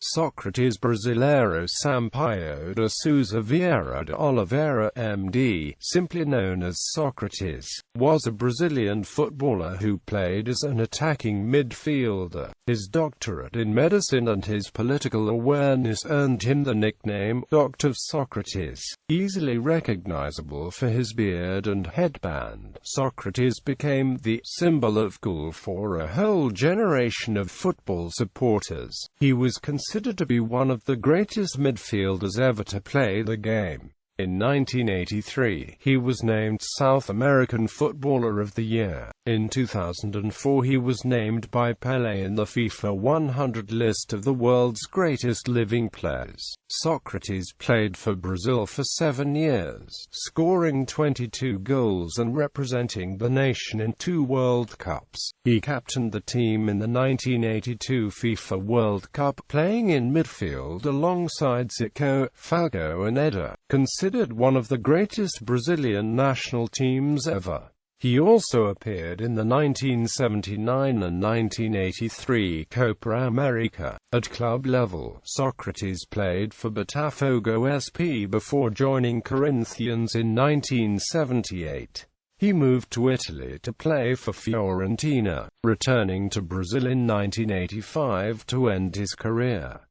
Socrates, Brasileiro, Sampaio de Souza, Vieira de Oliveira, MD, simply known as Socrates, was a Brazilian footballer who played as an attacking midfielder. His doctorate in medicine and his political awareness earned him the nickname Dr. Socrates. Easily recognizable for his beard and headband, Socrates became the symbol of cool for a whole generation of football supporters. He was considered to be one of the greatest midfielders ever to play the game. In 1983, he was named South American Footballer of the Year. In 2004, he was named by Pelé in the FIFA 100 list of the world's greatest living players. Socrates played for Brazil for 7 years, scoring 22 goals and representing the nation in 2 World Cups. He captained the team in the 1982 FIFA World Cup, playing in midfield alongside Zico, Falcao and Eder, considered one of the greatest Brazilian national teams ever. He also appeared in the 1979 and 1983 Copa América. At club level, Socrates played for Botafogo SP before joining Corinthians in 1978. He moved to Italy to play for Fiorentina, returning to Brazil in 1985 to end his career.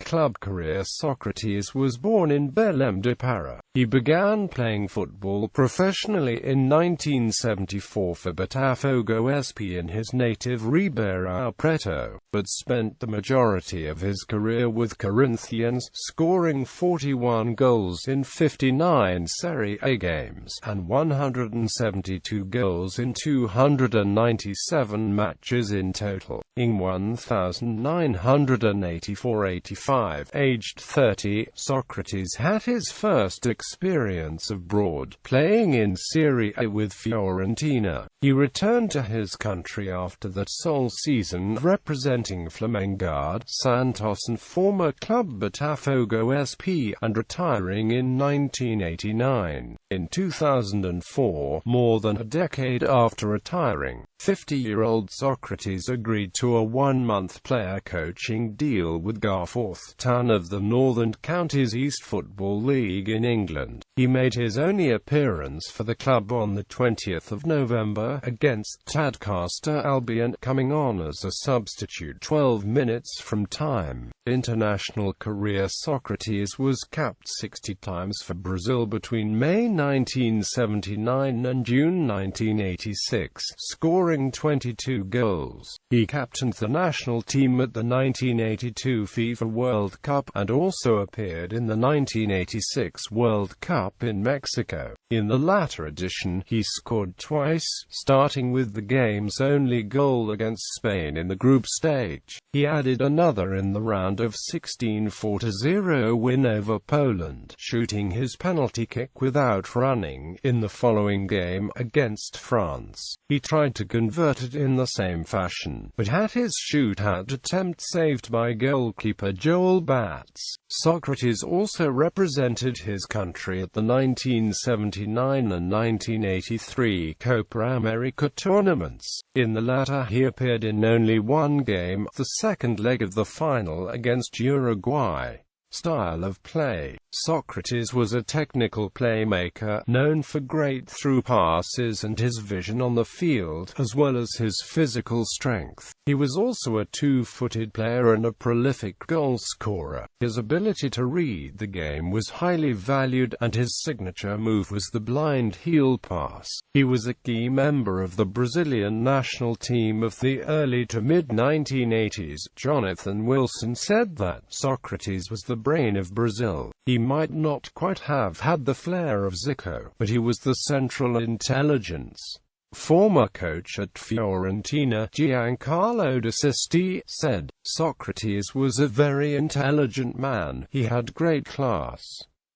Club career. Socrates was born in Belém de Pará. He began playing football professionally in 1974 for Botafogo SP in his native Ribeirão Preto, but spent the majority of his career with Corinthians, scoring 41 goals in 59 Serie A games, and 172 goals in 297 matches in total. In 1984-85, aged 30, Socrates had his first experience abroad, playing in Serie A with Fiorentina. He returned to his country after that sole season, representing Flamengo, Santos and former club Botafogo SP, and retiring in 1989. In 2004, more than a decade after retiring, 50-year-old Socrates agreed to a 1-month player coaching deal with Garforth Town of the Northern Counties East Football League in England. He made his only appearance for the club on the 20th of November against Tadcaster Albion, coming on as a substitute 12 minutes from time. International career. Socrates was capped 60 times for Brazil between May 1979 and June 1986, scoring 22 goals. He captained the national team at the 1982 FIFA World Cup, and also appeared in the 1986 World Cup in Mexico. In the latter edition, he scored twice, starting with the game's only goal against Spain in the group stage. He added another in the round of 16 4-0 win over Poland, shooting his penalty kick without running in the following game against France. He tried to convert it in the same fashion, but had his shootout attempt saved by goalkeeper Joel Batz. Socrates also represented his country at the 1979 and 1983 Copa América tournaments. In the latter, he appeared in only one game, the second leg of the final against Uruguay. Style of play. Socrates was a technical playmaker, known for great through passes and his vision on the field, as well as his physical strength. He was also a two-footed player and a prolific goal scorer. His ability to read the game was highly valued, and his signature move was the blind heel pass. He was a key member of the Brazilian national team of the early to mid-1980s. Jonathan Wilson said that Socrates was the brain of Brazil. He might not quite have had the flair of Zico, but he was the central intelligence. Former coach at Fiorentina, Giancarlo De Sisti, said, "Socrates was a very intelligent man. He had great class."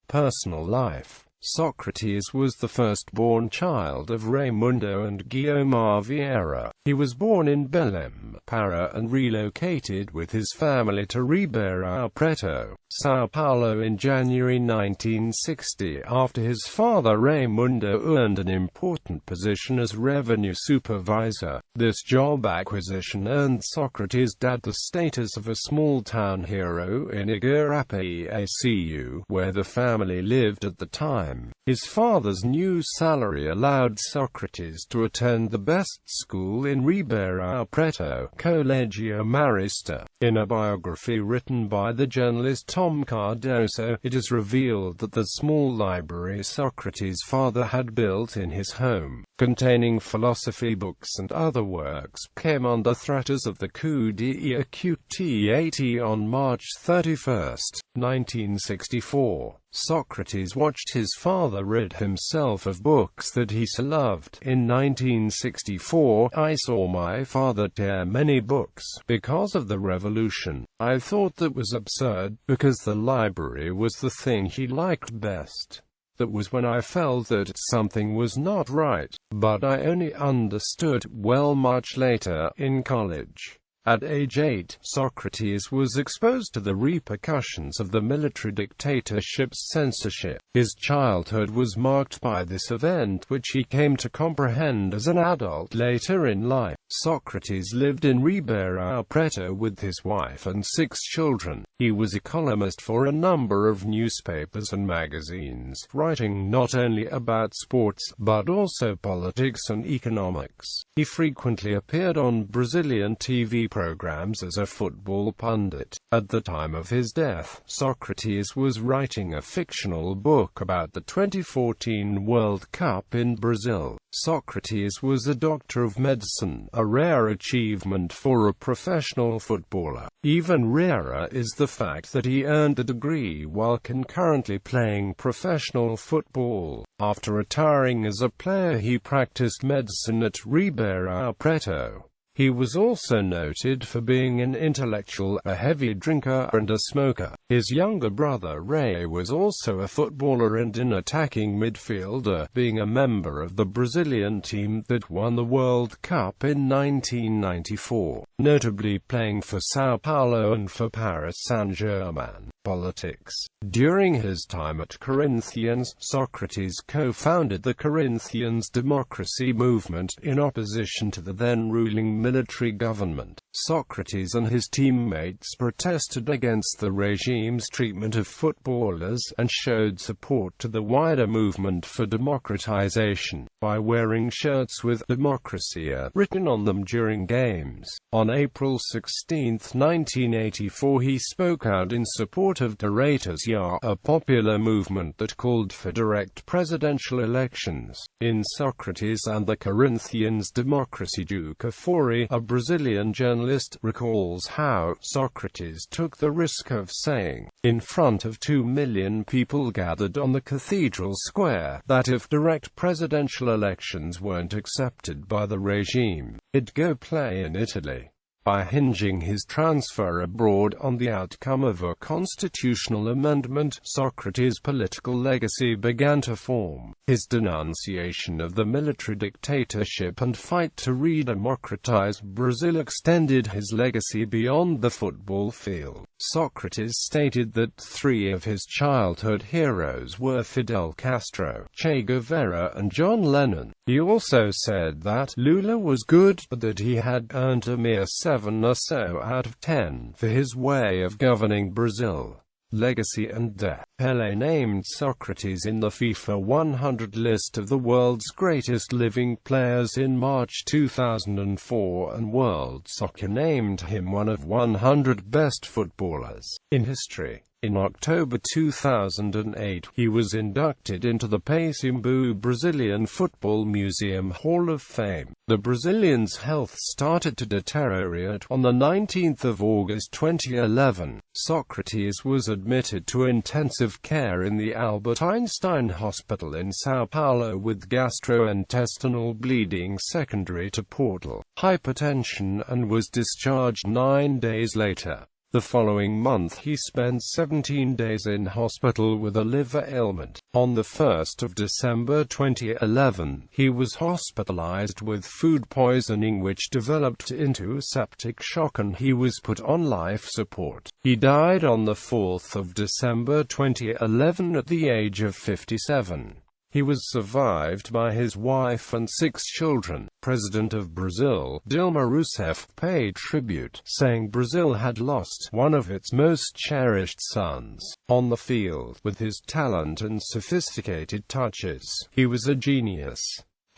Personal life. Socrates was the firstborn child of Raimundo and Guiomar Vieira. He was born in Belém, Pará, and relocated with his family to Ribeirão Preto, São Paulo in January 1960 after his father Raimundo earned an important position as revenue supervisor. This job acquisition earned Socrates' dad the status of a small-town hero in Igarapacu, where the family lived at the time. His father's new salary allowed Socrates to attend the best school in Ribeirão Preto, Colégio Marista. In a biography written by the journalist Tom Cardoso, it is revealed that the small library Socrates' father had built in his home, containing philosophy books and other works, came under threat as of the coup d'état on March 31, 1964. Socrates watched his father rid himself of books that he so loved. In 1964, I saw my father tear many books because of the revolution. I thought that was absurd, because the library was the thing he liked best. That was when I felt that something was not right, but I only understood well much later, in college. At age 8, Socrates was exposed to the repercussions of the military dictatorship's censorship. His childhood was marked by this event, which he came to comprehend as an adult later in life. Socrates lived in Ribeirão Preto with his wife and 6 children. He was a columnist for a number of newspapers and magazines, writing not only about sports, but also politics and economics. He frequently appeared on Brazilian TV programs as a football pundit. At the time of his death, Socrates was writing a fictional book about the 2014 World Cup in Brazil. Socrates was a doctor of medicine, a rare achievement for a professional footballer. Even rarer is the fact that he earned a degree while concurrently playing professional football. After retiring as a player, he practiced medicine at Ribeirão Preto. He was also noted for being an intellectual, a heavy drinker, and a smoker. His younger brother Ray was also a footballer and an attacking midfielder, being a member of the Brazilian team that won the World Cup in 1994, notably playing for São Paulo and for Paris Saint-Germain. Politics. During his time at Corinthians, Socrates co-founded the Corinthians democracy movement, in opposition to the then-ruling military government. Socrates and his teammates protested against the regime's treatment of footballers, and showed support to the wider movement for democratization, by wearing shirts with "Democracia" written on them during games. On April 16, 1984, he spoke out in support of Direitos, a popular movement that called for direct presidential elections. In Socrates and the Corinthians Democracy, Juca Fori, a Brazilian journalist, recalls how Socrates took the risk of saying, in front of 2 million people gathered on the cathedral square, that if direct presidential elections weren't accepted by the regime, he'd go play in Italy. By hinging his transfer abroad on the outcome of a constitutional amendment, Socrates' political legacy began to form. His denunciation of the military dictatorship and fight to redemocratize Brazil extended his legacy beyond the football field. Socrates stated that 3 of his childhood heroes were Fidel Castro, Che Guevara, and John Lennon. He also said that Lula was good, but that he had earned a mere 7 or so out of 10 for his way of governing Brazil. Legacy and death. Pelé named Socrates in the FIFA 100 list of the world's greatest living players in March 2004, and World Soccer named him one of 100 best footballers in history. In October 2008, he was inducted into the Pacaembu Brazilian Football Museum Hall of Fame. The Brazilian's health started to deteriorate on the 19th of August 2011. Socrates was admitted to intensive care in the Albert Einstein Hospital in São Paulo with gastrointestinal bleeding secondary to portal hypertension, and was discharged 9 days later. The following month he spent 17 days in hospital with a liver ailment. On the 1st of December 2011, he was hospitalized with food poisoning which developed into septic shock and he was put on life support. He died on the 4th of December 2011 at the age of 57. He was survived by his wife and 6 children. President of Brazil, Dilma Rousseff, paid tribute, saying Brazil had lost one of its most cherished sons. On the field, with his talent and sophisticated touches, he was a genius.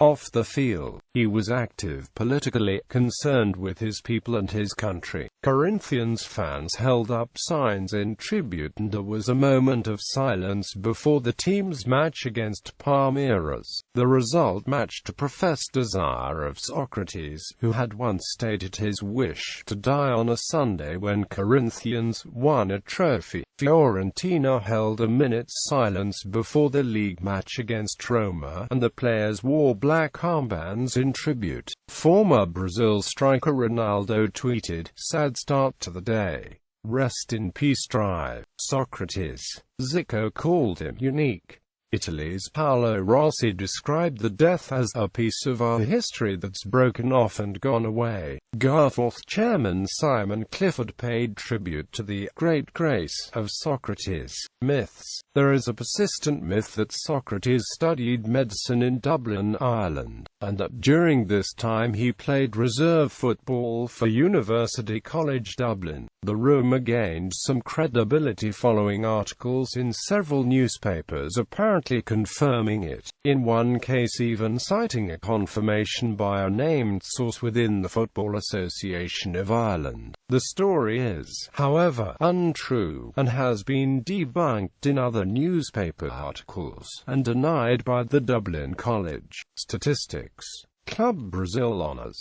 Off the field, he was active politically, concerned with his people and his country. Corinthians fans held up signs in tribute and there was a moment of silence before the team's match against Palmeiras. The result matched a professed desire of Socrates, who had once stated his wish to die on a Sunday when Corinthians won a trophy. Fiorentina held a minute's silence before the league match against Roma, and the players wore black armbands in tribute. Former Brazil striker Ronaldo tweeted, "Sad start to the day. Rest in peace, Drive, Socrates." Zico called him unique. Italy's Paolo Rossi described the death as a piece of our history that's broken off and gone away. Garforth chairman Simon Clifford paid tribute to the great grace of Socrates. Myths. There is a persistent myth that Socrates studied medicine in Dublin, Ireland, and that during this time he played reserve football for University College Dublin. The rumour gained some credibility following articles in several newspapers apparently confirming it, in one case even citing a confirmation by a named source within the Football Association of Ireland. The story is, however, untrue, and has been debunked in other newspaper articles, and denied by the Dublin College. Statistics. Club Brazil honours